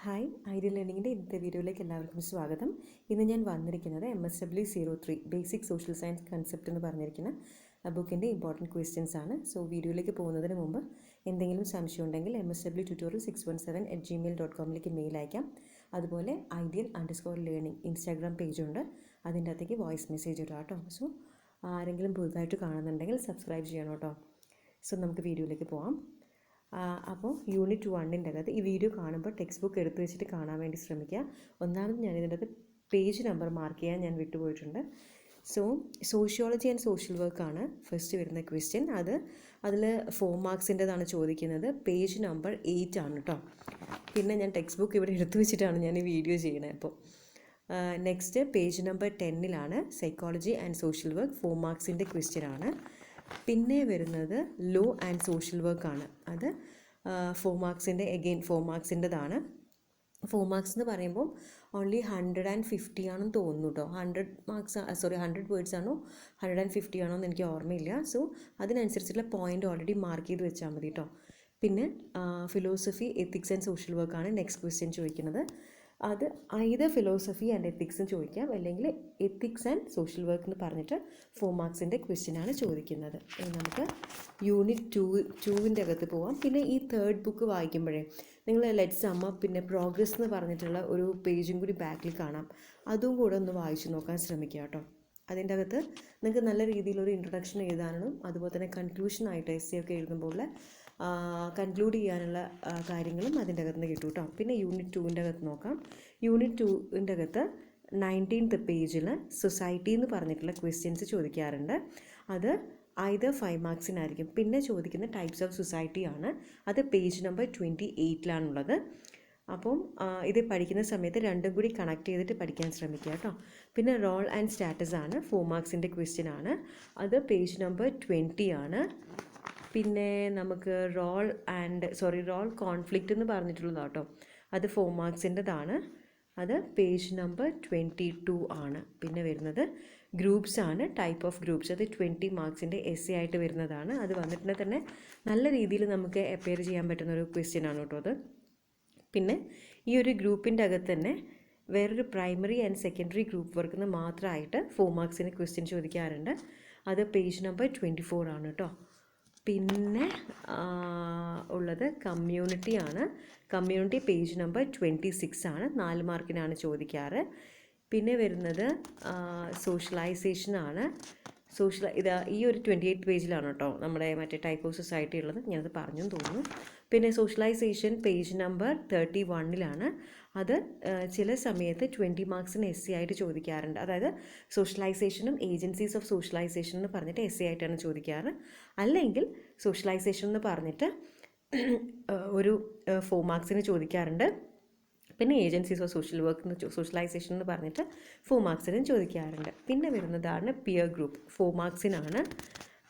Hi, ideal ലേണിങ്ങിൻ്റെ ഇന്നത്തെ വീഡിയോയിലേക്ക് എല്ലാവർക്കും സ്വാഗതം. ഇന്ന് ഞാൻ വന്നിരിക്കുന്നത് MSW03 basic social science concept എന്ന് പറഞ്ഞിരിക്കുന്ന ബുക്കിൻ്റെ ഇമ്പോർട്ടൻറ്റ് ക്വസ്റ്റ്യൻസ് ആണ്. സോ വീഡിയോയിലേക്ക് പോകുന്നതിന് മുമ്പ് എന്തെങ്കിലും സംശയം ഉണ്ടെങ്കിൽ mswtutorial617@gmail.com മെയിൽ അയക്കാം. അതുപോലെ ideal_learning ഇൻസ്റ്റാഗ്രാം പേജുണ്ട്, അതിൻ്റെ അകത്തേക്ക് വോയിസ് മെസ്സേജ് ഇടാം കേട്ടോ. സോ ആരെങ്കിലും പുതുതായിട്ട് കാണുന്നുണ്ടെങ്കിൽ സബ്സ്ക്രൈബ് ചെയ്യണം കേട്ടോ. സോ നമുക്ക് വീഡിയോയിലേക്ക് പോകാം. അപ്പോൾ യൂണിറ്റ് 1ൻ്റെ അകത്ത് ഈ വീഡിയോ കാണുമ്പോൾ ടെക്സ്റ്റ് ബുക്ക് എടുത്തു വെച്ചിട്ട് കാണാൻ വേണ്ടി ശ്രമിക്കുക. ഒന്നാമത് ഞാൻ ഇതിൻ്റെ അകത്ത് പേജ് നമ്പർ മാർക്ക് ചെയ്യാൻ ഞാൻ വിട്ടുപോയിട്ടുണ്ട്. സോഷ്യോളജി ആൻഡ് സോഷ്യൽ വർക്കാണ് ഫസ്റ്റ് വരുന്ന ക്വസ്റ്റ്യൻ. അതിൽ 4 മാർക്സിൻ്റെതാണ് ചോദിക്കുന്നത്. പേജ് നമ്പർ 8 ആണ് കേട്ടോ. പിന്നെ ഞാൻ ടെക്സ്റ്റ് ബുക്ക് ഇവിടെ എടുത്തു വെച്ചിട്ടാണ് ഞാൻ ഈ വീഡിയോ ചെയ്യണത്. അപ്പോൾ നെക്സ്റ്റ് പേജ് നമ്പർ 10ലാണ് സൈക്കോളജി ആൻഡ് സോഷ്യൽ വർക്ക് 4 മാർക്സിൻ്റെ ക്വസ്റ്റ്യൻ ആണ്. പിന്നെ വരുന്നത് ലോ ആൻഡ് സോഷ്യൽ വർക്കാണ്. അത് 4 മാർക്സിൻ്റെ 4 മാർക്സിൻ്റെതാണ്. 4 മാർക്സ് എന്ന് പറയുമ്പോൾ ഓൺലി 150 ആണെന്ന് തോന്നുന്നു കേട്ടോ. 100 വേർഡ്സ് ആണോ 150 ആണോ എന്ന് എനിക്ക് ഓർമ്മയില്ല. സോ അതിനനുസരിച്ചുള്ള പോയിൻ്റ് ഓൾറെഡി മാർക്ക് ചെയ്ത് വെച്ചാൽ മതി കേട്ടോ. പിന്നെ ഫിലോസഫി, എത്തിക്സ് ആൻഡ് സോഷ്യൽ വർക്കാണ് നെക്സ്റ്റ് ക്വസ്റ്റ്യൻ ചോദിക്കുന്നത്. അത് ഐദർ ഫിലോസഫി ആൻഡ് എത്തിക്സും ചോദിക്കാം, അല്ലെങ്കിൽ എത്തിക്സ് ആൻഡ് സോഷ്യൽ വർക്ക് എന്ന് പറഞ്ഞിട്ട് 4 മാർക്സിൻ്റെ ക്വസ്റ്റ്യനാണ് ചോദിക്കുന്നത്. നമുക്ക് യൂണിറ്റ് 2ൻ്റെ അകത്ത് പോവാം. പിന്നെ ഈ തേർഡ് ബുക്ക് വായിക്കുമ്പോഴേ നിങ്ങൾ ലെറ്റ്സ് സം അപ്പ് പിന്നെ പ്രോഗ്രസ് എന്ന് പറഞ്ഞിട്ടുള്ള ഒരു പേജും കൂടി ബാക്കിൽ കാണാം. അതും കൂടെ ഒന്ന് വായിച്ചു നോക്കാൻ ശ്രമിക്കുക കേട്ടോ. അതിൻ്റെ അകത്ത് നിങ്ങൾക്ക് നല്ല രീതിയിലൊരു ഇൻട്രൊഡക്ഷൻ എഴുതാനും അതുപോലെ തന്നെ കൺക്ലൂഷനായിട്ട് എസ്സേ ഒക്കെ എഴുതുമ്പോൾ കൺക്ലൂഡ് ചെയ്യാനുള്ള കാര്യങ്ങളും അതിൻ്റെ അകത്ത് നിന്ന് കിട്ടും കേട്ടോ. പിന്നെ യൂണിറ്റ് 2ൻ്റെ അകത്ത് നോക്കാം. യൂണിറ്റ് 2ൻ്റെ അകത്ത് 19th പേജിൽ സൊസൈറ്റി എന്ന് പറഞ്ഞിട്ടുള്ള ക്വസ്റ്റ്യൻസ് ചോദിക്കാറുണ്ട്. അത് ഐദർ 5 മാർക്സിനായിരിക്കും. പിന്നെ ചോദിക്കുന്ന ടൈപ്സ് ഓഫ് സൊസൈറ്റി ആണ്. അത് പേജ് നമ്പർ 28ലാണുള്ളത്. അപ്പം ഇത് പഠിക്കുന്ന സമയത്ത് രണ്ടും കൂടി കണക്ട് ചെയ്തിട്ട് പഠിക്കാൻ ശ്രമിക്കുക കേട്ടോ. പിന്നെ റോൾ ആൻഡ് സ്റ്റാറ്റസ് ആണ് 4 മാർക്സിൻ്റെ ക്വസ്റ്റ്യൻ ആണ്. അത് പേജ് നമ്പർ 20 ആണ്. പിന്നെ നമുക്ക് റോൾ കോൺഫ്ലിക്റ്റ് എന്ന് പറഞ്ഞിട്ടുള്ളതാണ് കേട്ടോ. അത് 4 മാർക്സിൻ്റെതാണ്. അത് പേജ് നമ്പർ 22 ആണ്. പിന്നെ വരുന്നത് ഗ്രൂപ്പ്സ് ആണ്, ടൈപ്പ് ഓഫ് ഗ്രൂപ്പ്സ്. അത് 20 മാർക്സിൻ്റെ എസ്സേ ആയിട്ട് വരുന്നതാണ്. അത് വന്നിട്ടുണ്ടെങ്കിൽ തന്നെ നല്ല രീതിയിൽ നമുക്ക് അപ്പിയർ ചെയ്യാൻ പറ്റുന്ന ഒരു ക്വസ്റ്റ്യൻ ആണ് കേട്ടോ അത്. പിന്നെ ഈ ഒരു ഗ്രൂപ്പിൻ്റെ അകത്ത് തന്നെ വേറൊരു പ്രൈമറി ആൻഡ് സെക്കൻഡറി ഗ്രൂപ്പ് വർക്കിന് മാത്രമായിട്ട് 4 മാർക്സിന് ക്വസ്റ്റ്യൻ ചോദിക്കാറുണ്ട്. അത് പേജ് നമ്പർ 24 ആണ് കേട്ടോ. പിന്നെ ഉള്ളത് കമ്മ്യൂണിറ്റി ആണ്. കമ്മ്യൂണിറ്റി പേജ് നമ്പർ 26 ആണ്. 4 മാർക്കിനാണ് ചോദിക്കാറ്. പിന്നെ വരുന്നത് സോഷ്യലൈസേഷൻ ആണ്. ഈ ഒരു 28th പേജിലാണ് കേട്ടോ നമ്മുടെ മറ്റേ ടൈപ്പ് ഓഫ് സൊസൈറ്റി ഉള്ളത്. ഞാനത് പറഞ്ഞു തോന്നുന്നു. പിന്നെ സോഷ്യലൈസേഷൻ പേജ് നമ്പർ 31ലാണ്. അത് ചില സമയത്ത് 20 മാർക്സിന് എസ്സേ ആയിട്ട് ചോദിക്കാറുണ്ട്. അതായത് സോഷ്യലൈസേഷനും ഏജൻസീസ് ഓഫ് സോഷ്യലൈസേഷൻ എന്ന് പറഞ്ഞിട്ട് എസ്സേ ആയിട്ടാണ് ചോദിക്കാറ്. അല്ലെങ്കിൽ സോഷ്യലൈസേഷൻ എന്ന് പറഞ്ഞിട്ട് ഒരു 4 മാർക്സിന് ചോദിക്കാറുണ്ട്. പിന്നെ ഏജൻസീസ് ഓഫ് സോഷ്യലൈസേഷൻ എന്ന് പറഞ്ഞിട്ട് 4 മാർക്സിനും ചോദിക്കാറുണ്ട്. പിന്നെ വരുന്നതാണ് പിയർ ഗ്രൂപ്പ് 4 മാർക്സിനാണ്.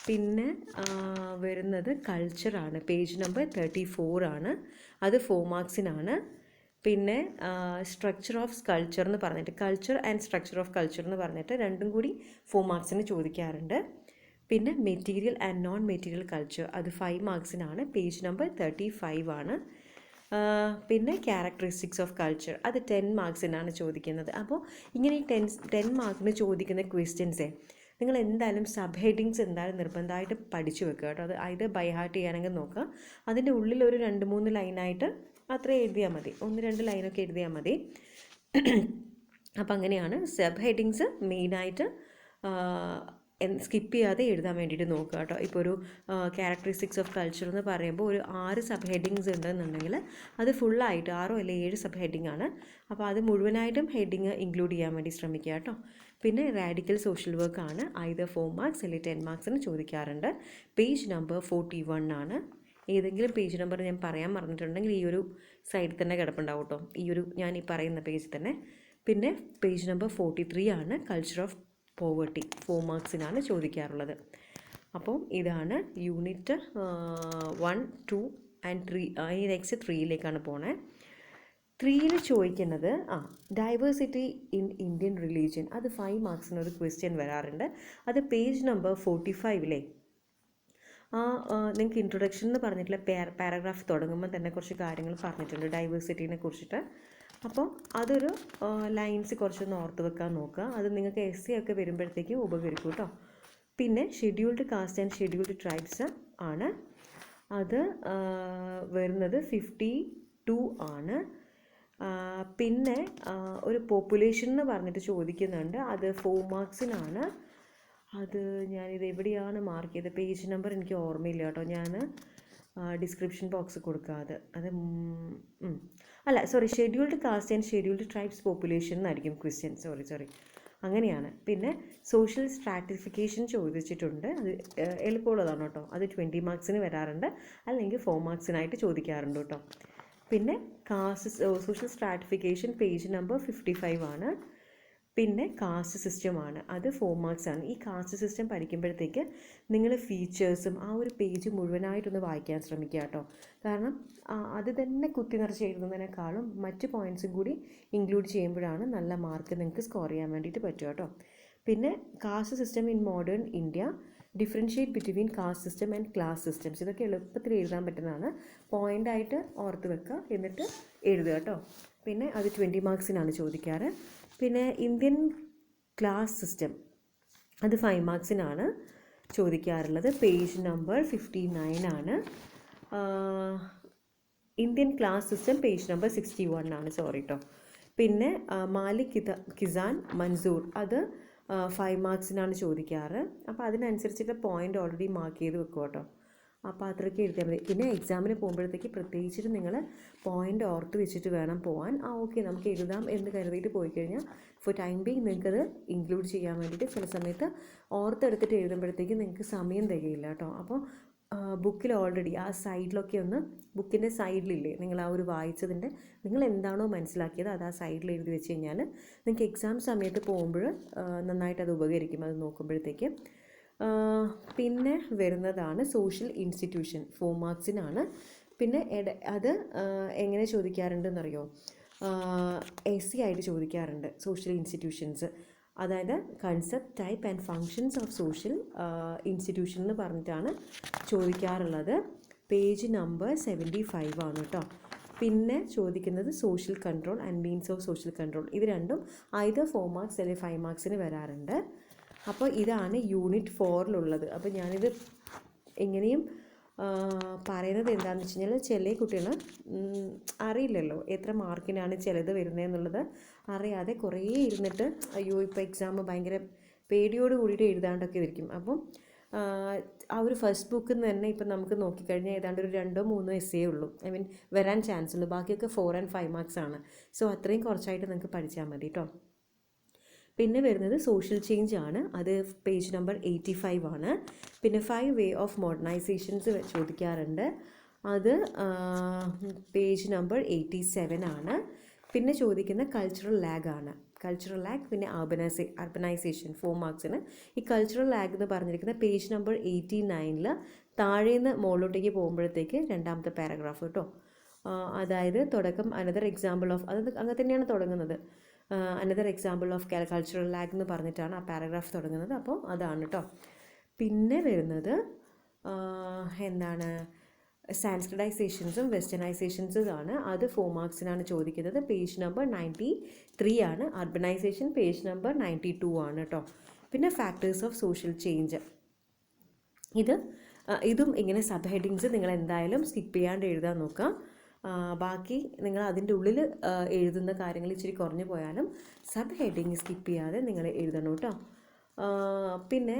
പിന്നെ വരുന്നത് കൾച്ചറാണ്. പേജ് നമ്പർ 34 ആണ്. അത് 4 മാർക്സിനാണ്. പിന്നെ സ്ട്രക്ചർ ഓഫ് കൾച്ചർ എന്ന് പറഞ്ഞിട്ട് culture and structure of culture എന്ന് പറഞ്ഞിട്ട് രണ്ടും കൂടി 4 മാർക്സിന് ചോദിക്കാറുണ്ട്. പിന്നെ material and non material culture, അത് 5 മാർക്സിനാണ്. പേജ് നമ്പർ 35 ആണ്. പിന്നെ ക്യാരക്ടറിസ്റ്റിക്സ് ഓഫ് കൾച്ചർ, അത് 10 മാർക്സിനാണ് ചോദിക്കുന്നത്. അപ്പോൾ ഇങ്ങനെ 10 മാർക്കിന് ചോദിക്കുന്ന ക്വസ്റ്റ്യൻസേ നിങ്ങൾ എന്തായാലും സബ് ഹെഡിങ്സ് എന്തായാലും നിർബന്ധമായിട്ട് പഠിച്ചു വെക്കുക കേട്ടോ. അത് ഐദർ ബൈ ഹാർട്ട് ചെയ്യാനെങ്കിൽ നോക്കുക. അതിൻ്റെ ഉള്ളിൽ ഒരു 2-3 ലൈനായിട്ട് അത്ര എഴുതിയാൽ മതി, 1-2 ലൈനൊക്കെ എഴുതിയാൽ മതി. അപ്പം അങ്ങനെയാണ് സബ് ഹെഡിങ്സ് മെയിനായിട്ട് സ്കിപ്പ് ചെയ്യാതെ എഴുതാൻ വേണ്ടിയിട്ട് നോക്കുക കേട്ടോ. ഇപ്പോൾ ഒരു ക്യാരക്ടറിസ്റ്റിക്സ് ഓഫ് കൾച്ചർ എന്ന് പറയുമ്പോൾ ഒരു 6 സബ് ഹെഡിങ്സ് ഉണ്ടെന്നുണ്ടെങ്കിൽ അത് ഫുള്ളായിട്ട് 6 അല്ലെങ്കിൽ 7 സബ് ഹെഡിങ് ആണ്. അപ്പോൾ അത് മുഴുവനായിട്ടും ഹെഡിങ് ഇൻക്ലൂഡ് ചെയ്യാൻ വേണ്ടി ശ്രമിക്കുക കേട്ടോ. പിന്നെ റാഡിക്കൽ സോഷ്യൽ വർക്ക് ആണ്. ഐദർ 4 മാർക്സ് അല്ലെങ്കിൽ 10 മാർക്സിന് ചോദിക്കാറുണ്ട്. പേജ് നമ്പർ 41 ആണ്. ഏതെങ്കിലും പേജ് നമ്പർ ഞാൻ പറയാൻ മറന്നിട്ടുണ്ടെങ്കിൽ ഈ ഒരു സൈഡിൽ തന്നെ കിടപ്പുണ്ടാവും കേട്ടോ, ഞാൻ ഈ പറയുന്ന പേജിൽ തന്നെ. പിന്നെ പേജ് നമ്പർ 43 ആണ്. Culture of poverty 4 മാർക്സിനാണ് ചോദിക്കാറുള്ളത്. അപ്പോൾ ഇതാണ് യൂണിറ്റ് 1, 2 and 3. ഈ നെക്സ്റ്റ് 3ലേക്കാണ് പോണേ. 3ൽ ചോദിക്കുന്നത് ഡൈവേഴ്സിറ്റി ഇൻ ഇന്ത്യൻ റിലീജിയൻ, അത് 5 മാർക്സിനൊരു ക്വസ്റ്റ്യൻ വരാറുണ്ട്. അത് പേജ് നമ്പർ 45 നിങ്ങൾക്ക് ഇൻട്രൊഡക്ഷൻ എന്ന് പറഞ്ഞിട്ടുള്ള പാരഗ്രാഫ് തുടങ്ങുമ്പോൾ തന്നെ കുറച്ച് കാര്യങ്ങൾ പറഞ്ഞിട്ടുണ്ട് ഡൈവേഴ്സിറ്റീനെ കുറിച്ചിട്ട്. അപ്പോൾ അതൊരു ലൈൻസ് കുറച്ചൊന്ന് ഓർത്ത് വെക്കാൻ നോക്കുക. അത് നിങ്ങൾക്ക് SC ഒക്കെ വരുമ്പോഴത്തേക്കും ഉപകരിക്കും കേട്ടോ. പിന്നെ scheduled caste and scheduled tribes ആണ്. അത് വരുന്നത് 52 ആണ്. പിന്നെ ഒരു പോപ്പുലേഷൻ എന്ന് പറഞ്ഞിട്ട് ചോദിക്കുന്നുണ്ട്. അത് 4 മാർക്സിനാണ്. അത് ഞാനിത് എവിടെയാണ് മാർക്ക് ചെയ്തത്, പേജ് നമ്പർ എനിക്ക് ഓർമ്മയില്ല കേട്ടോ. ഞാൻ ഡിസ്ക്രിപ്ഷൻ ബോക്സ് കൊടുക്കാം. അത് അല്ല sorry, scheduled caste and scheduled tribes population എന്നായിരിക്കും ക്വസ്റ്റ്യൻ. സോറി അങ്ങനെയാണ്. പിന്നെ സോഷ്യൽ സ്ട്രാറ്റിഫിക്കേഷൻ ചോദിച്ചിട്ടുണ്ട്. അത് എളുപ്പമുള്ളതാണ് കേട്ടോ. അത് 20 മാർക്സിന് വരാറുണ്ട്, അല്ലെങ്കിൽ 4 മാർക്സിനായിട്ട് ചോദിക്കാറുണ്ട് കേട്ടോ. പിന്നെ സോഷ്യൽ സ്ട്രാറ്റിഫിക്കേഷൻ പേജ് നമ്പർ 55 ആണ്. പിന്നെ കാസ്റ്റ് സിസ്റ്റമാണ്, അത് 4 മാർക്സാണ്. ഈ കാസ്റ്റ് സിസ്റ്റം പഠിക്കുമ്പോഴത്തേക്ക് നിങ്ങൾ ഫീച്ചേഴ്സും ആ ഒരു പേജ് മുഴുവനായിട്ടൊന്ന് വായിക്കാൻ ശ്രമിക്കുക കേട്ടോ. കാരണം അത് തന്നെ കുത്തി നിറച്ച് എഴുതുന്നതിനേക്കാളും മറ്റ് പോയിൻറ്റ്സും കൂടി ഇൻക്ലൂഡ് ചെയ്യുമ്പോഴാണ് നല്ല മാർക്ക് നിങ്ങൾക്ക് സ്കോർ ചെയ്യാൻ വേണ്ടിയിട്ട് പറ്റുക കേട്ടോ. പിന്നെ caste system in modern India, differentiate between caste system and class systems, ഇതൊക്കെ എളുപ്പത്തിൽ എഴുതാൻ പറ്റുന്നതാണ്. പോയിൻ്റായിട്ട് ഓർത്ത് വെക്കുക, എന്നിട്ട് എഴുതുക കേട്ടോ. പിന്നെ അത് 20 മാർക്സിനാണ് ചോദിക്കാറ്. പിന്നെ ഇന്ത്യൻ ക്ലാസ് സിസ്റ്റം, അത് 5 മാർക്സിനാണ് ചോദിക്കാറുള്ളത്. പേജ് നമ്പർ 59 ആണ്. Indian class system page number 61 ആണ്. സോറി കേട്ടോ. പിന്നെ മാലിക് കിസാൻ മൻസൂർ, അത് 5 മാർക്സിനാണ് ചോദിക്കാറ്. അപ്പോൾ അതിനനുസരിച്ചിട്ട് പോയിൻ്റ് ഓൾറെഡി മാർക്ക് ചെയ്ത് വെക്കുക കേട്ടോ. അപ്പോൾ അത്രയ്ക്ക് എഴുതിയാൽ മതി. പിന്നെ എക്സാമിന് പോകുമ്പോഴത്തേക്ക് പ്രത്യേകിച്ചിട്ട് നിങ്ങൾ പോയിൻ്റ് ഓർത്ത് വെച്ചിട്ട് വേണം പോകാൻ. ഓക്കെ നമുക്ക് എഴുതാം എന്ന് കരുതിയിട്ട് പോയി കഴിഞ്ഞാൽ ഫോർ ടൈം ബീങ് നിങ്ങൾക്കത് ഇൻക്ലൂഡ് ചെയ്യാൻ വേണ്ടിയിട്ട് ചില സമയത്ത് ഓർത്തെടുത്തിട്ട് എഴുതുമ്പോഴത്തേക്ക് നിങ്ങൾക്ക് സമയം തികയില്ല കേട്ടോ. അപ്പോൾ ബുക്കിൽ ഓൾറെഡി ആ സൈഡിലൊക്കെ ഒന്ന്, ബുക്കിൻ്റെ സൈഡിലില്ലേ നിങ്ങൾ ആ ഒരു വായിച്ചതിൻ്റെ നിങ്ങൾ എന്താണോ മനസ്സിലാക്കിയത് അത് ആ സൈഡിൽ എഴുതി വെച്ച് കഴിഞ്ഞാൽ നിങ്ങൾക്ക് എക്സാം സമയത്ത് പോകുമ്പോൾ നന്നായിട്ട് അത് ഉപകരിക്കും, അത് നോക്കുമ്പോഴത്തേക്ക്. പിന്നെ വരുന്നതാണ് സോഷ്യൽ ഇൻസ്റ്റിറ്റ്യൂഷൻ, 4 മാർക്സിനാണ്. പിന്നെ അത് എങ്ങനെ ചോദിക്കാറുണ്ടെന്നറിയോ, SC ആയിട്ട് ചോദിക്കാറുണ്ട് സോഷ്യൽ ഇൻസ്റ്റിറ്റ്യൂഷൻസ്. അതായത് concept, type and functions of social institution എന്ന് പറഞ്ഞിട്ടാണ് ചോദിക്കാറുള്ളത്. പേജ് നമ്പർ 75 ആണ് കേട്ടോ. പിന്നെ ചോദിക്കുന്നത് social control and means of social control, ഇത് രണ്ടും either 4 മാർക്സ് അല്ലെങ്കിൽ 5 മാർക്സിന് വരാറുണ്ട്. അപ്പോൾ ഇതാണ് യൂണിറ്റ് 4ലുള്ളത്. അപ്പോൾ ഞാനിത് എങ്ങനെയും പറയുന്നത് എന്താണെന്ന് വെച്ച് കഴിഞ്ഞാൽ ചില കുട്ടികൾ അറിയില്ലല്ലോ എത്ര മാർക്കിനാണ് ചിലത് വരുന്നതെന്നുള്ളത് അറിയാതെ കുറേ ഇരുന്നിട്ട് അയ്യോ ഇപ്പോൾ എക്സാം ഭയങ്കര പേടിയോട് കൂടിയിട്ട് എഴുതാണ്ടൊക്കെ ഇരിക്കും. അപ്പം ആ ഒരു ഫസ്റ്റ് ബുക്കിൽ നിന്ന് തന്നെ ഇപ്പം നമുക്ക് നോക്കിക്കഴിഞ്ഞാൽ ഏതാണ്ട് ഒരു 2-3 എസ്സേ ഉള്ളൂ, വരാൻ ചാൻസ് ഉള്ളൂ. ബാക്കിയൊക്കെ 4 and 5 മാർക്സ് ആണ്. സോ അത്രയും കുറച്ചായിട്ട് നിങ്ങൾക്ക് പഠിച്ചാൽ മതി കേട്ടോ. പിന്നെ വരുന്നത് സോഷ്യൽ ചേഞ്ച് ആണ്, അത് പേജ് നമ്പർ 85 ആണ്. പിന്നെ 5 വേ ഓഫ് മോഡേണൈസേഷൻസ് ചോദിക്കാറുണ്ട്, അത് പേജ് നമ്പർ 87 ആണ്. പിന്നെ ചോദിക്കുന്ന കൾച്ചറൽ ലാഗ് ആണ്, കൾച്ചറൽ ലാഗ്. പിന്നെ അർബനൈസേഷൻ 4 മാർക്സിന്. ഈ കൾച്ചറൽ ലാഗ് എന്ന് പറഞ്ഞിരിക്കുന്ന പേജ് നമ്പർ 89 താഴേന്ന് മുകളിലോട്ടേക്ക് പോകുമ്പോഴത്തേക്ക് രണ്ടാമത്തെ പാരഗ്രാഫ് കേട്ടോ. അതായത് തുടക്കം അനദർ എക്സാമ്പിൾ ഓഫ്, അത് അങ്ങനെ തന്നെയാണ് തുടങ്ങുന്നത്. Another example of cultural lag എന്ന് പറഞ്ഞിട്ടാണ് ആ പാരഗ്രാഫ് തുടങ്ങുന്നത്. അപ്പോൾ അതാണ് കേട്ടോ. പിന്നെ വരുന്നത് എന്താണ്, സാൻസ്ക്രിറ്റൈസേഷൻസും വെസ്റ്റേണൈസേഷൻസും ആണ്. അത് 4 മാർക്സിനാണ് ചോദിക്കുന്നത്. പേജ് നമ്പർ 93 ആണ്. അർബനൈസേഷൻ പേജ് നമ്പർ 92 ആണ് കേട്ടോ. പിന്നെ ഫാക്ടേഴ്സ് ഓഫ് സോഷ്യൽ ചേഞ്ച്, ഇതും ഇങ്ങനെ സബ് ഹെഡിങ്സ് നിങ്ങൾ എന്തായാലും സ്കിപ്പ് ചെയ്യാണ്ട് എഴുതാൻ നോക്കുക. ബാക്കി നിങ്ങൾ അതിൻ്റെ ഉള്ളിൽ എഴുതുന്ന കാര്യങ്ങൾ ഇച്ചിരി കുറഞ്ഞു പോയാലും സബ് ഹെഡിങ് സ്കിപ്പ് ചെയ്യാതെ നിങ്ങൾ എഴുതണം കേട്ടോ. പിന്നെ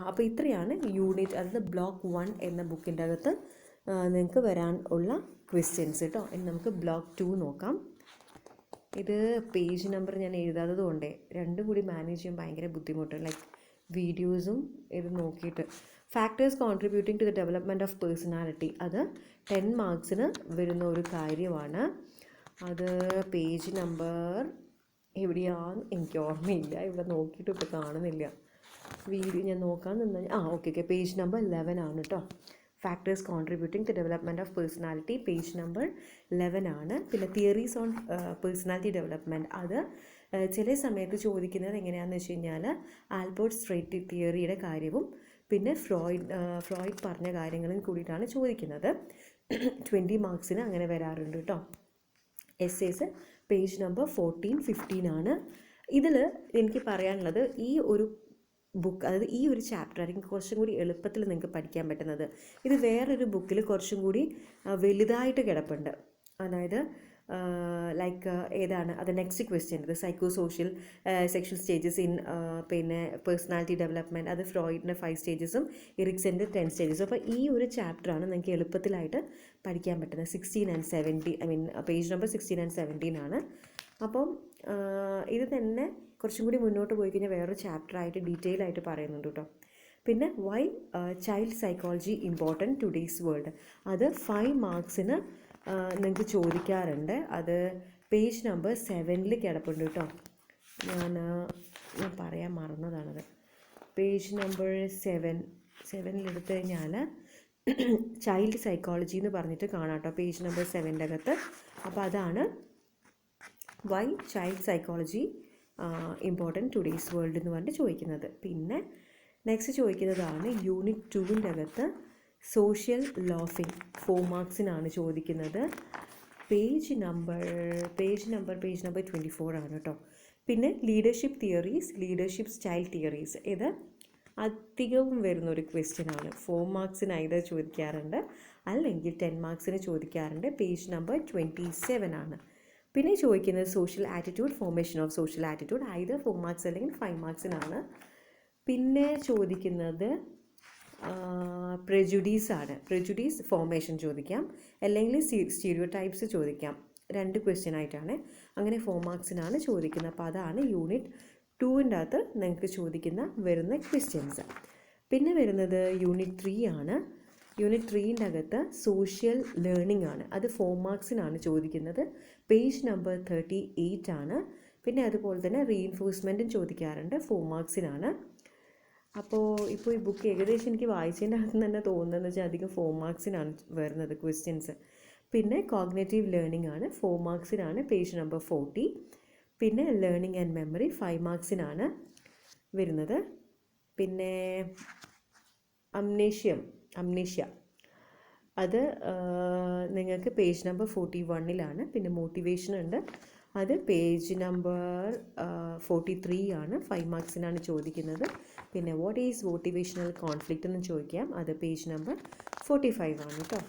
അപ്പോൾ ഇത്രയാണ് യൂണിറ്റ്, അതായത് ബ്ലോക്ക് 1 എന്ന ബുക്കിൻ്റെ അകത്ത് നിങ്ങൾക്ക് വരാൻ ഉള്ള ക്വസ്റ്റ്യൻസ് കേട്ടോ. ഇനി നമുക്ക് ബ്ലോക്ക് 2 നോക്കാം. ഇത് പേജ് നമ്പർ ഞാൻ എഴുതാത്തത് കൊണ്ടേ രണ്ടും കൂടി മാനേജ് ചെയ്യാൻ ഭയങ്കര ബുദ്ധിമുട്ട്, ലൈക്ക് വീഡിയോസും ഇത് നോക്കിയിട്ട്. Factors contributing to the development of personality, അത് 10 മാർക്സിന് വരുന്ന ഒരു കാര്യമാണ്. അത് പേജ് നമ്പർ എവിടെയാണെന്ന് എനിക്ക് ഓർമ്മയില്ല, ഇവിടെ നോക്കിയിട്ട് ഇപ്പോൾ കാണുന്നില്ല. വീഡിയോ ഞാൻ നോക്കാൻ നിന്ന് ഓക്കെ പേജ് നമ്പർ 11 ആണ് കേട്ടോ. Factors contributing to development of personality page number 11 ആണ്. പിന്നെ തിയറീസ് ഓൺ പേഴ്സണാലിറ്റി ഡെവലപ്മെൻറ്റ്, അത് ചില സമയത്ത് ചോദിക്കുന്നത് എങ്ങനെയാണെന്ന് വെച്ച് കഴിഞ്ഞാൽ ആൽബർട്ട് സ്ട്രൈറ്റ് തിയറിയുടെ കാര്യവും പിന്നെ ഫ്രോയിഡ് പറഞ്ഞ കാര്യങ്ങളും കൂടിയിട്ടാണ് ചോദിക്കുന്നത്. 20 മാർക്സിന് അങ്ങനെ വരാറുണ്ട് കേട്ടോ. എസ്സേസ് പേജ് നമ്പർ 14-15 ആണ്. ഇതിൽ എനിക്ക് പറയാനുള്ളത് ഈ ഒരു ബുക്ക്, അതായത് ഈ ഒരു ചാപ്റ്റർ ആയിരിക്കും കുറച്ചും കൂടി എളുപ്പത്തിൽ നിങ്ങൾക്ക് പഠിക്കാൻ പറ്റുന്നത്. ഇത് വേറൊരു ബുക്കിൽ കുറച്ചും കൂടി വലുതായിട്ട് കിടപ്പുണ്ട്. അതായത് ലൈക്ക് ഏതാണ് അത് നെക്സ്റ്റ് ക്വസ്റ്റ്യൻ, ഇത് psycho social sexual stages in പിന്നെ പേഴ്സണാലിറ്റി ഡെവലപ്മെൻറ്റ്, അത് ഫ്രോയിഡിൻ്റെ 5 സ്റ്റേജസും ഇറിക്സൻ്റെ 10 സ്റ്റേജസും. അപ്പോൾ ഈ ഒരു ചാപ്റ്ററാണ് നിങ്ങൾക്ക് എളുപ്പത്തിലായിട്ട് പഠിക്കാൻ പറ്റുന്നത്. 16 and 17 പേജ് നമ്പർ 16 and 17 ആണ്. അപ്പം ഇത് തന്നെ കുറച്ചും കൂടി മുന്നോട്ട് പോയി കഴിഞ്ഞാൽ വേറൊരു ചാപ്റ്ററായിട്ട് ഡീറ്റെയിൽ ആയിട്ട് പറയുന്നുണ്ട് കേട്ടോ. പിന്നെ why child psychology important today's world, അത് 5 മാർക്സിന് നിങ്ങൾക്ക് ചോദിക്കാറുണ്ട്. അത് പേജ് നമ്പർ 7 കിടപ്പുണ്ട് കേട്ടോ. ഞാൻ പറയാൻ മറന്നതാണത്. പേജ് നമ്പർ 7 എടുത്തു കഴിഞ്ഞാൽ ചൈൽഡ് സൈക്കോളജി എന്ന് പറഞ്ഞിട്ട് കാണാം കേട്ടോ, പേജ് നമ്പർ 7 അകത്ത്. അപ്പോൾ അതാണ് why child psychology important today's world എന്ന് പറഞ്ഞിട്ട് ചോദിക്കുന്നത്. പിന്നെ നെക്സ്റ്റ് ചോദിക്കുന്നതാണ് യൂണിറ്റ് 2 അകത്ത് സോഷ്യൽ ലോഫിംഗ് 4 മാർക്സിനാണ് ചോദിക്കുന്നത്. പേജ് നമ്പർ 24 ആണ് കേട്ടോ. പിന്നെ leadership theories, leadership style theories, ഇത് അധികവും വരുന്നൊരു ക്വസ്റ്റ്യൻ ആണ്. 4 മാർക്സിന് either ചോദിക്കാറുണ്ട് അല്ലെങ്കിൽ 10 മാർക്സിന് ചോദിക്കാറുണ്ട്. പേജ് നമ്പർ 27 ആണ്. പിന്നെ ചോദിക്കുന്നത് social attitude, formation of social attitude, either 4 marks അല്ലെങ്കിൽ 5 മാർക്സിനാണ്. പിന്നെ ചോദിക്കുന്നത് പ്രെജുഡീസ് ആണ്. പ്രെജുഡീസ് ഫോർമേഷൻ ചോദിക്കാം, അല്ലെങ്കിൽ സ്റ്റീരിയോ ടൈപ്സ് ചോദിക്കാം. 2 ക്വസ്റ്റ്യൻ ആയിട്ടാണ്. അങ്ങനെ 4 മാർക്സിനാണ് ചോദിക്കുന്നത്. അപ്പോൾ അതാണ് യൂണിറ്റ് 2 അകത്ത് നിങ്ങൾക്ക് വരുന്ന ക്വസ്റ്റ്യൻസ്. പിന്നെ വരുന്നത് യൂണിറ്റ് 3 ആണ്. യൂണിറ്റ് 3 അകത്ത് സോഷ്യൽ ലേണിംഗ് ആണ്. അത് 4 മാർക്സിനാണ് ചോദിക്കുന്നത്. പേജ് നമ്പർ 38 ആണ്. പിന്നെ അതുപോലെ തന്നെ റീഇൻഫോഴ്സ്മെൻറ്റും ചോദിക്കാറുണ്ട്, 4 മാർക്സിനാണ്. അപ്പോൾ ഇപ്പോൾ ഈ ബുക്ക് ഏകദേശം എനിക്ക് വായിച്ചതിൻ്റെ അകത്ത് തന്നെ തോന്നുന്നതെന്ന് വെച്ചാൽ അധികം 4 മാർക്സിനാണ് വരുന്നത് ക്വസ്റ്റ്യൻസ്. പിന്നെ കോഗ്നേറ്റീവ് ലേണിംഗ് ആണ്, 4 മാർക്സിനാണ്, പേജ് നമ്പർ 40. പിന്നെ ലേണിംഗ് ആൻഡ് മെമ്മറി 5 മാർക്സിനാണ് വരുന്നത്. പിന്നെ അംനേഷ്യ അത് നിങ്ങൾക്ക് പേജ് നമ്പർ 41 പിന്നെ മോട്ടിവേഷൻ ഉണ്ട്, അത് പേജ് നമ്പർ 43 ആണ്, 5 മാർക്സിനാണ് ചോദിക്കുന്നത്. പിന്നെ വാട്ട് ഈസ് മോട്ടിവേഷണൽ കോൺഫ്ലിക്റ്റ് എന്ന് ചോദിക്കാം, അത് പേജ് നമ്പർ 45 ആണ് കേട്ടോ.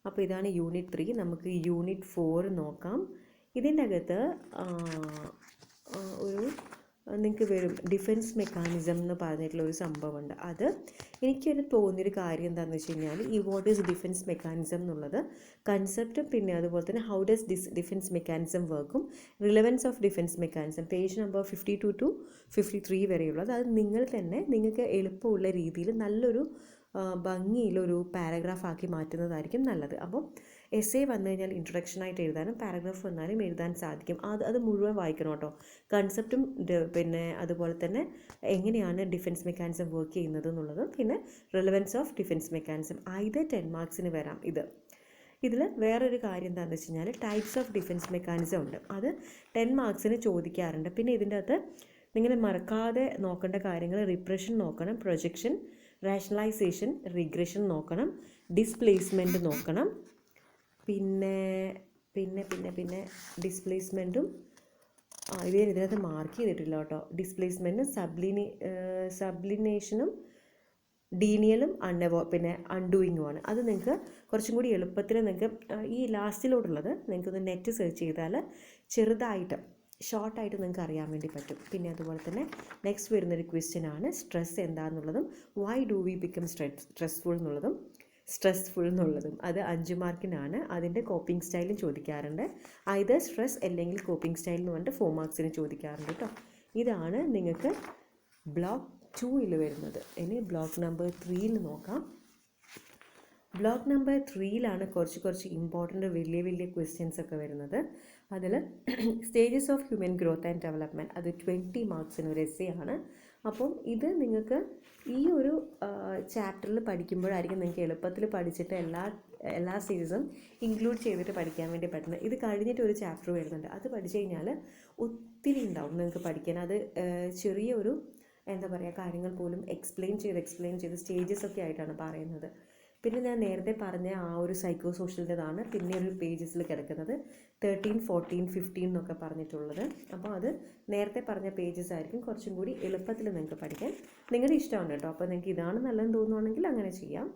അപ്പോൾ ഇതാണ് യൂണിറ്റ് 3. നമുക്ക് യൂണിറ്റ് 4 നോക്കാം. ഇതിൻ്റെ അകത്ത് ഒരു നിങ്ങൾക്ക് വരും ഡിഫെൻസ് മെക്കാനിസം എന്ന് പറഞ്ഞിട്ടുള്ളൊരു സംഭവമുണ്ട്. അത് എനിക്കൊരു തോന്നിയൊരു കാര്യം എന്താണെന്ന് വെച്ച് കഴിഞ്ഞാൽ, ഈ വാട്ട് ഈസ് ഡിഫെൻസ് മെക്കാനിസം എന്നുള്ളത് കൺസെപ്റ്റും പിന്നെ അതുപോലെ തന്നെ ഹൗ ഡസ് ഡിഫെൻസ് മെക്കാനിസം വർക്കും, relevance of defence mechanism, page number 52 to 53 വരെയുള്ളത്. അത് നിങ്ങൾക്ക് എളുപ്പമുള്ള രീതിയിൽ നല്ലൊരു ഭംഗിയിലൊരു പാരഗ്രാഫാക്കി മാറ്റുന്നതായിരിക്കും നല്ലത്. അപ്പം എസ്സേ വന്നു കഴിഞ്ഞാൽ ഇൻട്രൊഡക്ഷനായിട്ട് എഴുതാനും പാരഗ്രാഫ് വന്നാലും എഴുതാൻ സാധിക്കും. അത് മുഴുവൻ വായിക്കണം കേട്ടോ. കൺസെപ്റ്റും പിന്നെ അതുപോലെ തന്നെ എങ്ങനെയാണ് ഡിഫെൻസ് മെക്കാനിസം വർക്ക് ചെയ്യുന്നത് എന്നുള്ളതും പിന്നെ relevance of defence mechanism either 10 മാർക്സിന് വരാം. ഇതിൽ വേറൊരു കാര്യം എന്താണെന്ന് വെച്ച് കഴിഞ്ഞാൽ ടൈപ്സ് ഓഫ് ഡിഫെൻസ് മെക്കാനിസം ഉണ്ട്, അത് 10 മാർക്സിന് ചോദിക്കാറുണ്ട്. പിന്നെ ഇതിൻ്റെ അകത്ത് നിങ്ങൾ മറക്കാതെ നോക്കേണ്ട കാര്യങ്ങൾ റിപ്രഷൻ നോക്കണം, പ്രൊജക്ഷൻ, റാഷണലൈസേഷൻ, റിഗ്രഷൻ നോക്കണം, ഡിസ്പ്ലേസ്മെൻറ്റ് നോക്കണം. പിന്നെ ഡിസ്പ്ലേസ്മെൻറ്റും ഇതിനകത്ത് മാർക്ക് ചെയ്തിട്ടില്ല കേട്ടോ. ഡിസ്പ്ലേസ്മെൻറ്റും സബ്ലിനേഷനും ഡീനിയലും പിന്നെ അൺഡൂയിങ്ങുമാണ്. അത് നിങ്ങൾക്ക് കുറച്ചും കൂടി എളുപ്പത്തിൽ നിങ്ങൾക്ക് ഈ ലാസ്റ്റിലോട്ടുള്ളത് നിങ്ങൾക്കൊന്ന് നെറ്റ് സെർച്ച് ചെയ്താൽ ചെറുതായിട്ട് ഷോർട്ടായിട്ട് നിങ്ങൾക്ക് അറിയാൻ വേണ്ടി പറ്റും. പിന്നെ അതുപോലെ തന്നെ നെക്സ്റ്റ് വരുന്നൊരു ക്വസ്റ്റ്യൻ ആണ് സ്ട്രെസ് എന്താണെന്നുള്ളതും why do we become stressful എന്നുള്ളതും അത് 5 മാർക്കിനാണ്. അതിൻ്റെ കോപ്പിംഗ് സ്റ്റൈലും ചോദിക്കാറുണ്ട്, either സ്ട്രെസ് അല്ലെങ്കിൽ കോപ്പിംഗ് സ്റ്റൈൽ എന്ന് പറഞ്ഞിട്ട് 4 മാർക്സിന് ചോദിക്കാറുണ്ട് കേട്ടോ. ഇതാണ് നിങ്ങൾക്ക് ബ്ലോക്ക് 2 വരുന്നത്. ഇനി ബ്ലോക്ക് നമ്പർ 3 നോക്കാം. ബ്ലോക്ക് നമ്പർ 3 കുറച്ച് ഇമ്പോർട്ടൻ്റ് വലിയ ക്വസ്റ്റ്യൻസ് ഒക്കെ വരുന്നത്. അതിൽ stages of human growth and development, അത് 20 മാർക്സിന് ഒരു എസ്സേ ആണ്. അപ്പം ഇത് നിങ്ങൾക്ക് ഈ ഒരു ചാപ്റ്ററിൽ പഠിക്കുമ്പോഴായിരിക്കും നിങ്ങൾക്ക് എളുപ്പത്തിൽ പഠിച്ചിട്ട് എല്ലാ സ്റ്റേജസും ഇൻക്ലൂഡ് ചെയ്തിട്ട് പഠിക്കാൻ വേണ്ടി പറ്റുന്നത്. ഇത് കഴിഞ്ഞിട്ട് ഒരു ചാപ്റ്റർ വരുന്നുണ്ട്, അത് പഠിച്ചു കഴിഞ്ഞാൽ ഒത്തിരി ഉണ്ടാവും നിങ്ങൾക്ക് പഠിക്കാൻ. അത് ചെറിയൊരു എന്താ പറയുക, കാര്യങ്ങൾ പോലും എക്സ്പ്ലെയിൻ ചെയ്ത് സ്റ്റേജസ് ഒക്കെ ആയിട്ടാണ് പറയുന്നത്. പിന്നെ ഞാൻ നേരത്തെ പറഞ്ഞ ആ ഒരു സൈക്കോ സോഷ്യലിൻ്റെതാണ് പിന്നെ ഒരു പേജസിൽ കിടക്കുന്നത് 13, 14, 15 എന്നൊക്കെ പറഞ്ഞിട്ടുള്ളത്. അപ്പോൾ അത് നേരത്തെ പറഞ്ഞ പേജസ് ആയിരിക്കും കുറച്ചും കൂടി എളുപ്പത്തിൽ നിങ്ങൾക്ക് പഠിക്കാൻ. നിങ്ങളുടെ ഇഷ്ടമാണ് കേട്ടോ. അപ്പോൾ നിങ്ങൾക്ക് ഇതാണ് നല്ലതെന്ന് തോന്നുവാണെങ്കിൽ അങ്ങനെ ചെയ്യാം.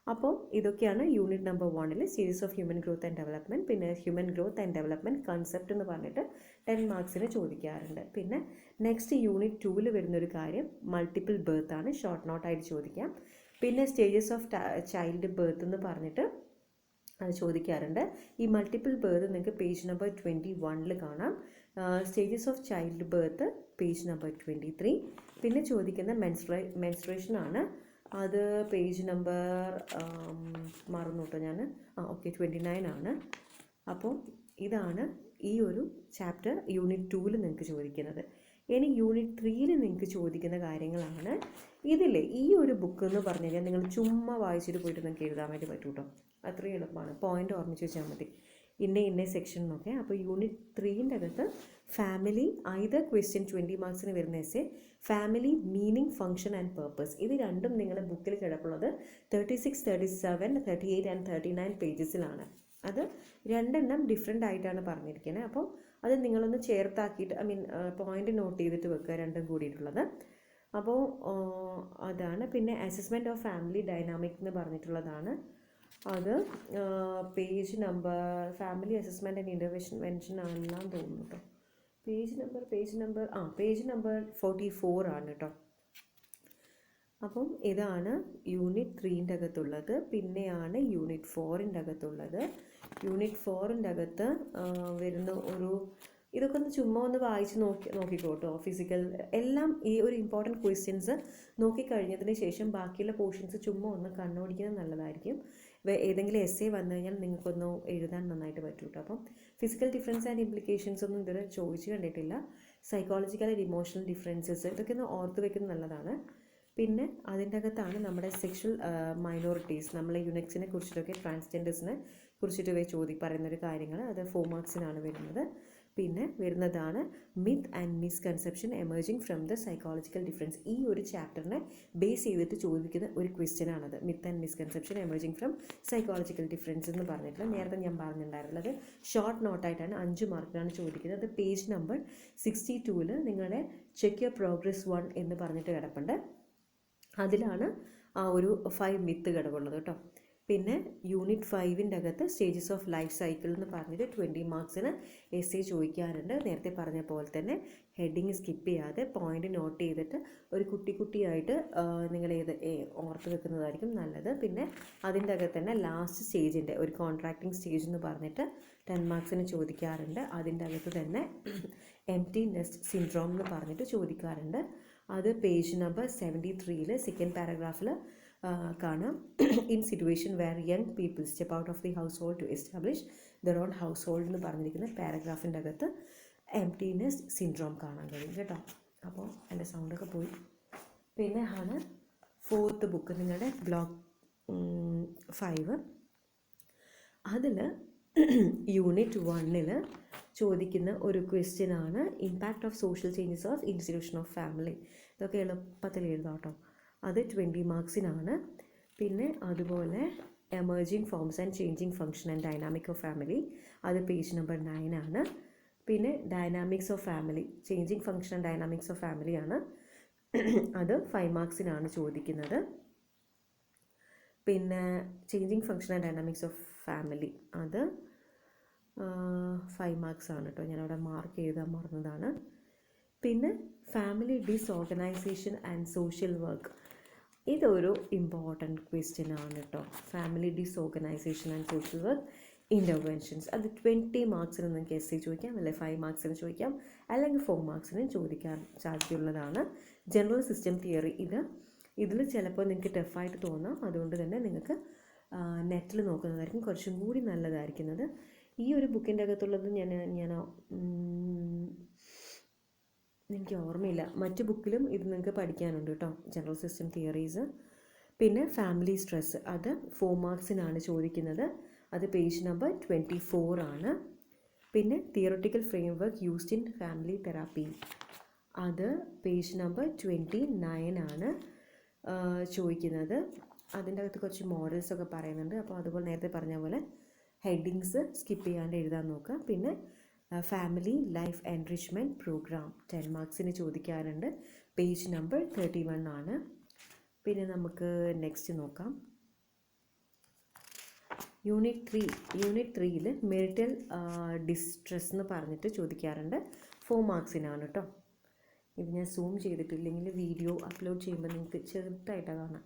അപ്പോൾ ഇതൊക്കെയാണ് unit number 1 series of human growth and development. പിന്നെ human growth and development concept എന്ന് പറഞ്ഞിട്ട് 10 മാർക്സിന് ചോദിക്കാറുണ്ട്. പിന്നെ നെക്സ്റ്റ് യൂണിറ്റ് 2 വരുന്നൊരു കാര്യം മൾട്ടിപ്പിൾ ബർത്ത് ആണ്, ഷോർട്ട് നോട്ടായിട്ട് ചോദിക്കാം. പിന്നെ സ്റ്റേജസ് ഓഫ് ചൈൽഡ് ബർത്ത് എന്ന് പറഞ്ഞിട്ട് അത് ചോദിക്കാറുണ്ട്. ഈ മൾട്ടിപ്പിൾ ബർത്ത് നിങ്ങൾക്ക് പേജ് നമ്പർ 21 കാണാം. Stages of child birth page number 23. പിന്നെ ചോദിക്കുന്ന മെൻസ്ട്രേഷൻ ആണ്, അത് പേജ് നമ്പർ മറന്നു കേട്ടോ ഞാൻ, ഓക്കെ 29 ആണ്. അപ്പോൾ ഇതാണ് ഈ ഒരു ചാപ്റ്റർ യൂണിറ്റ് 2 നിങ്ങൾക്ക് ചോദിക്കുന്നത്. ഇനി യൂണിറ്റ് 3 നിങ്ങൾക്ക് ചോദിക്കുന്ന കാര്യങ്ങളാണ്. ഇതിലെ ഈ ഒരു ബുക്ക് എന്ന് പറഞ്ഞു കഴിഞ്ഞാൽ നിങ്ങൾ ചുമ്മാ വായിച്ചിട്ട് പോയിട്ട് നിങ്ങൾക്ക് എഴുതാൻ വേണ്ടി പറ്റും കേട്ടോ. അത്രയും എളുപ്പമാണ്, പോയിന്റ് ഓർമ്മിച്ച് വെച്ചാൽ മതി ഇന്ന സെക്ഷൻ എന്നൊക്കെ. അപ്പോൾ യൂണിറ്റ് 3ൻ്റെ അകത്ത് ഫാമിലി ഐദർ ക്വസ്റ്റ്യൻ 20 മാർക്സിന് വരുന്ന essay, family meaning, function and purpose. ഇത് രണ്ടും നിങ്ങളുടെ ബുക്കിൽ കിടപ്പുള്ളത് 36, 37, 38 ആൻഡ് 39 പേജസിലാണ്. അത് രണ്ടെണ്ണം ഡിഫറെൻ്റ് ആയിട്ടാണ് പറഞ്ഞിരിക്കുന്നത്. അപ്പോൾ അത് നിങ്ങളൊന്ന് ചേർത്താക്കിയിട്ട് പോയിന്റ് നോട്ട് ചെയ്തിട്ട് വെക്കുക, രണ്ടും കൂടിയിട്ടുള്ളത്. അപ്പോൾ അതാണ്. പിന്നെ അസസ്മെൻറ്റ് ഓഫ് ഫാമിലി ഡൈനാമിക് എന്ന് പറഞ്ഞിട്ടുള്ളതാണ്. അത് page number family assessment and intervention ആണെന്നാണ് തോന്നുന്നു കേട്ടോ. പേജ് നമ്പർ 44 ആണ് കേട്ടോ. അപ്പം ഇതാണ് യൂണിറ്റ് 3ൻ്റെ അകത്തുള്ളത്. പിന്നെയാണ് യൂണിറ്റ് 4ൻ്റെ അകത്തുള്ളത്. യൂണിറ്റ് 4ൻ്റെ അകത്ത് വരുന്ന ഇതൊക്കെ ഒന്ന് ചുമ്മാ ഒന്ന് വായിച്ച് നോക്കിക്കോട്ടോ. ഫിസിക്കൽ എല്ലാം ഈ ഒരു ഇമ്പോർട്ടൻറ്റ് ക്വസ്റ്റ്യൻസ് നോക്കിക്കഴിഞ്ഞതിന് ശേഷം ബാക്കിയുള്ള പോർഷൻസ് ചുമ്മാ ഒന്ന് കണ്ണോടിക്കുന്നത് നല്ലതായിരിക്കും. ഏതെങ്കിലും എസ്സേ വന്നു കഴിഞ്ഞാൽ നിങ്ങൾക്കൊന്ന് എഴുതാൻ നന്നായിട്ട് പറ്റും കേട്ടോ. അപ്പം ഫിസിക്കൽ ഡിഫറൻസ് ആൻഡ് ഇംപ്ലിക്കേഷൻസ് ഒന്നും ഇതുവരെ ചോദിച്ചു കണ്ടിട്ടില്ല. സൈക്കോളജിക്കൽ ആൻഡ് ഇമോഷണൽ ഡിഫറൻസസ് ഇതൊക്കെ ഒന്ന് ഓർത്ത് വെക്കുന്നത് നല്ലതാണ്. പിന്നെ അതിൻ്റെ അകത്താണ് നമ്മുടെ സെക്ഷൽ മൈനോറിറ്റീസ്, നമ്മളെ യുനെക്സിനെ കുറിച്ചിട്ടൊക്കെ ട്രാൻസ്ജെൻഡേഴ്സിനെ കുറിച്ചിട്ട് പറയുന്നൊരു കാര്യങ്ങൾ, അത് 4 മാർക്സിനാണ് വരുന്നത്. പിന്നെ വരുന്നതാണ് myth and misconception emerging from the psychological difference. ഈ ഒരു ചാപ്റ്ററിനെ ബേസ് ചെയ്തിട്ട് ചോദിക്കുന്ന ഒരു ക്വസ്റ്റ്യൻ ആണത്, myth and misconception emerging from psychological difference എന്ന് പറഞ്ഞിട്ടുള്ള. നേരത്തെ ഞാൻ പറഞ്ഞിട്ടുണ്ടായിരുന്നത് ഷോർട്ട് നോട്ടായിട്ടാണ് 5 മാർക്കിനാണ് ചോദിക്കുന്നത്. അത് പേജ് നമ്പർ 62 നിങ്ങളുടെ ചെക്ക് യുവർ പ്രോഗ്രസ് 1 എന്ന് പറഞ്ഞിട്ട് കിടപ്പുണ്ട്. അതിലാണ് ആ ഒരു 5 മിത്ത് കിടപ്പുള്ളത് കേട്ടോ. പിന്നെ യൂണിറ്റ് 5ൻ്റെ അകത്ത് സ്റ്റേജസ് ഓഫ് ലൈഫ് സൈക്കിൾ എന്ന് പറഞ്ഞിട്ട് 20 മാർക്സിന് എസ്സേ ചോദിക്കാറുണ്ട്. നേരത്തെ പറഞ്ഞ പോലെ തന്നെ ഹെഡിങ് സ്കിപ്പ് ചെയ്യാതെ പോയിന്റ് നോട്ട് ചെയ്തിട്ട് ഒരു കുട്ടിയായിട്ട് നിങ്ങൾ ഓർത്ത് വെക്കുന്നതായിരിക്കും നല്ലത്. പിന്നെ അതിൻ്റെ അകത്ത് തന്നെ ലാസ്റ്റ് സ്റ്റേജിൻ്റെ ഒരു കോൺട്രാക്റ്റിംഗ് സ്റ്റേജ് എന്ന് പറഞ്ഞിട്ട് 10 മാർക്സിന് ചോദിക്കാറുണ്ട്. അതിൻ്റെ അകത്ത് തന്നെ എംപ്റ്റി നെസ്റ്റ് സിൻഡ്രോം എന്ന് പറഞ്ഞിട്ട് ചോദിക്കാറുണ്ട്. അത് പേജ് നമ്പർ 73 സെക്കൻഡ് പാരഗ്രാഫിൽ കാണാം. In situation where young people step out of the household to establish their own household എന്ന് പറഞ്ഞിരിക്കുന്ന പാരഗ്രാഫിൻ്റെ അകത്ത് എംപ്റ്റീനെസ് സിൻഡ്രോം കാണാൻ കഴിയും കേട്ടോ. അപ്പോൾ എൻ്റെ സൗണ്ടൊക്കെ പോയി. പിന്നെ ആണ് 4th ബുക്ക് നിങ്ങളുടെ ബ്ലോക്ക് 5. അതിൽ യൂണിറ്റ് 1 ചോദിക്കുന്ന ഒരു ക്വസ്റ്റ്യൻ ആണ് impact of social changes of institution of family. ഇതൊക്കെ എളുപ്പത്തിൽ എഴുതാം കേട്ടോ. അത് 20 മാർക്സിനാണ്. പിന്നെ അതുപോലെ emerging forms and changing function and dynamic of family, അത് പേജ് നമ്പർ 9 ആണ്. പിന്നെ dynamics of family, changing function and dynamics of family ആണ്. അത് 5 മാർക്സിനാണ് ചോദിക്കുന്നത്. പിന്നെ changing function and dynamics of family അത് 5 മാർക്സ് ആണ് കേട്ടോ. ഞാനവിടെ മാർക്ക് ചെയ്താൽ മറന്നതാണ്. പിന്നെ family disorganisation and social work, ഇതൊരു ഇമ്പോർട്ടൻറ്റ് ക്വസ്റ്റ്യൻ ആണ് കേട്ടോ. Family disorganisation and social work interventions, അത് 20 മാർക്സിന് നിങ്ങൾക്ക് എസ്സേ ചോദിക്കാം, അല്ലെങ്കിൽ 5 മാർക്സിന് ചോദിക്കാം, അല്ലെങ്കിൽ 4 മാർക്സിന് ചോദിക്കാൻ സാധ്യതയുള്ളതാണ്. ജനറൽ സിസ്റ്റം തിയറി, ഇതിൽ ചിലപ്പോൾ നിങ്ങൾക്ക് ടഫായിട്ട് തോന്നാം. അതുകൊണ്ട് തന്നെ നിങ്ങൾക്ക് നെറ്റിൽ നോക്കുന്നതായിരിക്കും കുറച്ചും കൂടി നല്ലതായിരിക്കുന്നത്. ഈ ഒരു ബുക്കിൻ്റെ അകത്തുള്ളത് ഞാൻ എനിക്ക് ഓർമ്മയില്ല. മറ്റ് ബുക്കിലും ഇത് നിങ്ങൾക്ക് പഠിക്കാനുണ്ട് കേട്ടോ, ജനറൽ സിസ്റ്റം തിയറീസ്. പിന്നെ ഫാമിലി സ്ട്രെസ്, അത് 4 മാർക്സിനാണ് ചോദിക്കുന്നത്. അത് പേജ് നമ്പർ 24 ആണ്. പിന്നെ theoretical frame work used in family therapy, അത് പേജ് നമ്പർ 29 ആണ് ചോദിക്കുന്നത്. അതിൻ്റെ അകത്ത് കുറച്ച് മോഡൽസ് ഒക്കെ പറയുന്നുണ്ട്. അപ്പോൾ അതുപോലെ നേരത്തെ പറഞ്ഞ പോലെ ഹെഡിങ്സ് സ്കിപ്പ് ചെയ്യാണ്ട് എഴുതാൻ നോക്കുക. പിന്നെ ഫാമിലി ലൈഫ് എൻറിച്ച്മെൻറ്റ് പ്രോഗ്രാം 10 മാർക്സിന് ചോദിക്കാറുണ്ട്. പേജ് നമ്പർ 31 ആണ്. പിന്നെ നമുക്ക് നെക്സ്റ്റ് നോക്കാം. യൂണിറ്റ് 3യിൽ മെറിറ്റൽ ഡിസ്ട്രെസ് എന്ന് പറഞ്ഞിട്ട് ചോദിക്കാറുണ്ട്. 4 മാർക്സിനാണ് കേട്ടോ. ഇത് ഞാൻ സൂം ചെയ്തിട്ടില്ലെങ്കിൽ വീഡിയോ അപ്ലോഡ് ചെയ്യുമ്പോൾ നിങ്ങൾക്ക് ചെറുതായിട്ടാണ് കാണാം.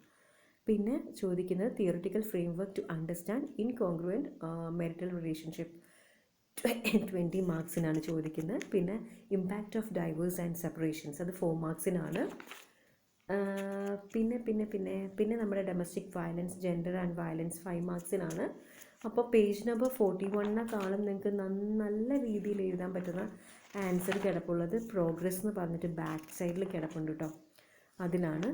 പിന്നെ ചോദിക്കുന്നത് theoretical framework to understand incongruent marital relationship 20 മാർക്സിനാണ് ചോദിക്കുന്നത്. പിന്നെ impact of divorce and separations അത് 4 മാർക്സിനാണ്. പിന്നെ നമ്മുടെ domestic violence gender and violence 5 മാർക്സിനാണ്. അപ്പോൾ പേജ് നമ്പർ 41 നിങ്ങൾക്ക് നല്ല രീതിയിൽ എഴുതാൻ പറ്റുന്ന ആൻസർ കിടപ്പുള്ളത് പ്രോഗ്രസ് എന്ന് പറഞ്ഞിട്ട് ബാക്ക് സൈഡിൽ കിടപ്പുണ്ട് കേട്ടോ. അതിലാണ്.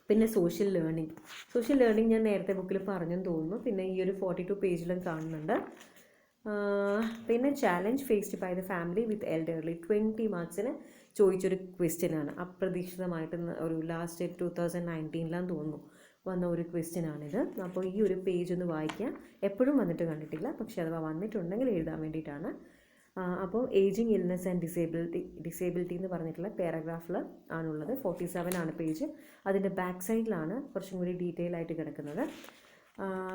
പിന്നെ സോഷ്യൽ ലേണിംഗ് ഞാൻ നേരത്തെ ബുക്കിൽ പറഞ്ഞെന്ന് തോന്നുന്നു. പിന്നെ ഈ ഒരു 42 പേജിലും കാണുന്നുണ്ട്. പിന്നെ challenge faced by the family with elderly 20 മാർക്സിന് ചോദിച്ചൊരു ക്വസ്റ്റ്യനാണ്. അപ്രതീക്ഷിതമായിട്ട് ഒരു ലാസ്റ്റ് 2019 തോന്നുന്നു വന്ന ഒരു ക്വസ്റ്റ്യനാണിത്. അപ്പോൾ ഈ ഒരു പേജ് ഒന്ന് വായിക്കുക. എപ്പോഴും വന്നിട്ട് കണ്ടിട്ടില്ല, പക്ഷേ അഥവാ വന്നിട്ടുണ്ടെങ്കിൽ എഴുതാൻ വേണ്ടിയിട്ടാണ്. അപ്പോൾ ഏജിങ് ഇൽനെസ് ആൻഡ് ഡിസേബിലിറ്റി എന്ന് പറഞ്ഞിട്ടുള്ള പാരഗ്രാഫിൽ ആണുള്ളത്. 47 ആണ് പേജ്. അതിൻ്റെ ബാക്ക് സൈഡിലാണ് കുറച്ചും കൂടി ഡീറ്റെയിൽ ആയിട്ട് കിടക്കുന്നത്.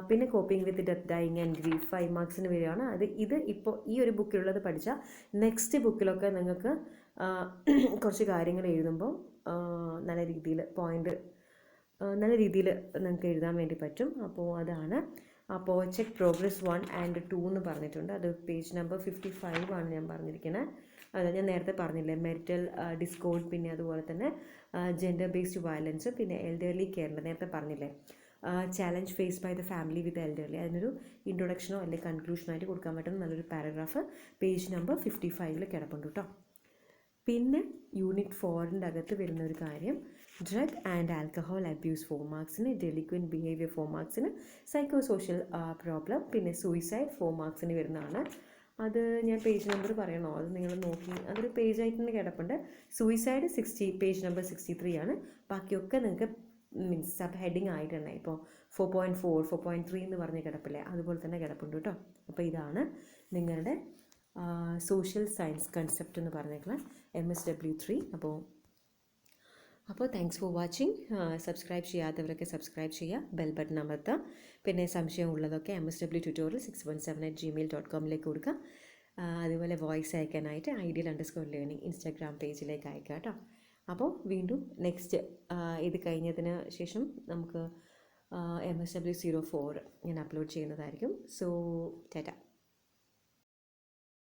പിന്നെ coping with death dying and grief 5 മാർക്സിന് വരികയാണ്. ഇത് ഇപ്പോൾ ഈ ഒരു ബുക്കിലുള്ളത് പഠിച്ചാൽ നെക്സ്റ്റ് ബുക്കിലൊക്കെ നിങ്ങൾക്ക് കുറച്ച് കാര്യങ്ങൾ എഴുതുമ്പോൾ നല്ല രീതിയിൽ നിങ്ങൾക്ക് എഴുതാൻ വേണ്ടി പറ്റും. അപ്പോൾ അതാണ്. അപ്പോൾ ചെക്ക് പ്രോഗ്രസ് 1 and 2 എന്ന് പറഞ്ഞിട്ടുണ്ട്. അത് പേജ് നമ്പർ 55 ആണ് ഞാൻ പറഞ്ഞിരിക്കുന്നത്. അത് ഞാൻ നേരത്തെ പറഞ്ഞില്ലേ, മെറിറ്റൽ ഡിസ്കോർഡ്, പിന്നെ അതുപോലെ തന്നെ ജെൻഡർ ബേസ്ഡ് വയലൻസ്, പിന്നെ എൽഡർലി കെയറിൻ്റെ നേരത്തെ പറഞ്ഞില്ലേ, challenge face by the family with elderly. അതിനൊരു ഇൻട്രൊഡക്ഷനോ അല്ലെങ്കിൽ കൺക്ലൂഷനോ ആയിട്ട് കൊടുക്കാൻ പറ്റുന്ന നല്ലൊരു പാരഗ്രാഫ് പേജ് നമ്പർ 55 കിടപ്പുണ്ട് കേട്ടോ. പിന്നെ യൂണിറ്റ് 4ൻ്റെ അകത്ത് വരുന്ന ഒരു കാര്യം ഡ്രഗ് ആൻഡ് ആൽക്കഹോൾ അബ്യൂസ് 4 മാർക്സിന്, ഡെലിക്വൻറ്റ് ബിഹേവിയർ 4 മാർക്സിന്, സൈക്കോ സോഷ്യൽ പ്രോബ്ലം, പിന്നെ സൂയിസൈഡ് 4 മാർക്സിന് വരുന്നതാണ്. അത് ഞാൻ പേജ് നമ്പർ പറയണോ? അത് നിങ്ങൾ നോക്കി, അതൊരു പേജായിട്ട് തന്നെ കിടപ്പുണ്ട്. സൂയിസൈഡ് പേജ് നമ്പർ 63 ആണ്. ബാക്കിയൊക്കെ നിങ്ങൾക്ക് സബ് ഹെഡിങ് ആയിട്ട് തന്നെ ഇപ്പോൾ 4.4 4.3 എന്ന് പറഞ്ഞ് കിടപ്പില്ലേ, അതുപോലെ തന്നെ കിടപ്പുണ്ട് കേട്ടോ. അപ്പോൾ ഇതാണ് നിങ്ങളുടെ സോഷ്യൽ സയൻസ് കൺസെപ്റ്റ് എന്ന് പറഞ്ഞേക്കുള്ള MSW3. അപ്പോൾ താങ്ക്സ് ഫോർ വാച്ചിങ്. സബ്സ്ക്രൈബ് ചെയ്യാത്തവരൊക്കെ സബ്സ്ക്രൈബ് ചെയ്യുക, ബെൽ ബട്ടൺ അമർത്തുക. പിന്നെ സംശയമുള്ളതൊക്കെ mswtutorial617@gmail.com കൊടുക്കുക. അതുപോലെ വോയിസ് അയക്കാനായിട്ട് ideal_learning ഇൻസ്റ്റാഗ്രാം പേജിലേക്ക് അയക്കുക കേട്ടോ. അപ്പോൾ വീണ്ടും നെക്സ്റ്റ് ഇത് കഴിഞ്ഞതിന് ശേഷം നമുക്ക് MSW04 ഞാൻ അപ്ലോഡ് ചെയ്യുന്നതായിരിക്കും. സോ ടാറ്റ.